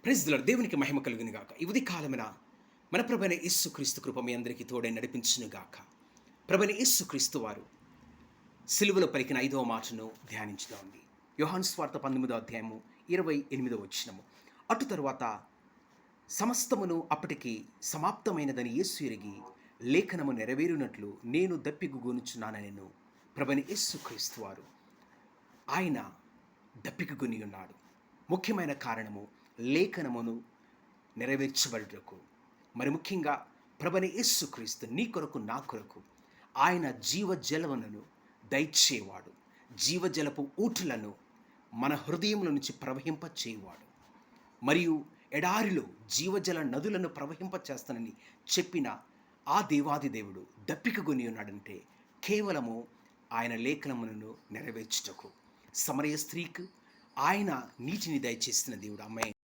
Praise the lord. దేవునికి మహిమ కలుగును గాక. ఈ ఉదయ కాలమున మన ప్రభువైన యేసుక్రీస్తు కృప మీ అందరికీ తోడై నడిపించును గాక. ప్రభువైన యేసుక్రీస్తు వారు సిలువలో పలికిన 5వ మాటను ధ్యానించుదామండి. యోహాను సువార్త 19వ అధ్యాయము 28వ వచనము. అటు తరువాత సమస్తమును అప్పటికి సమాప్తమైనదని యేసు ఎరిగి లేఖనము నెరవేరునట్లు నేను దప్పిగొనుచున్నానెను. ప్రభువైన యేసుక్రీస్తు వారు ఆయన దప్పికగొని ఉన్నాడు. ముఖ్యమైన కారణము లేఖనమును నెరవేర్చబడుటకు. మరి ముఖ్యంగా ప్రభువైన యేసుక్రీస్తు నీ కొరకు నా కొరకు ఆయన జీవజలములను దయచేవాడు. జీవజలపు ఊటులను మన హృదయముల నుంచి ప్రవహింపచేయువాడు. మరియు ఎడారిలో జీవజల నదులను ప్రవహింపచేస్తానని చెప్పిన ఆ దేవాది దేవుడు దప్పికగొని ఉన్నాడంటే కేవలము ఆయన లేఖనములను నెరవేర్చుటకు. సమరయ స్త్రీకు ఆయన నీటిని దయచేసిన దేవుడు. ఆమేన్.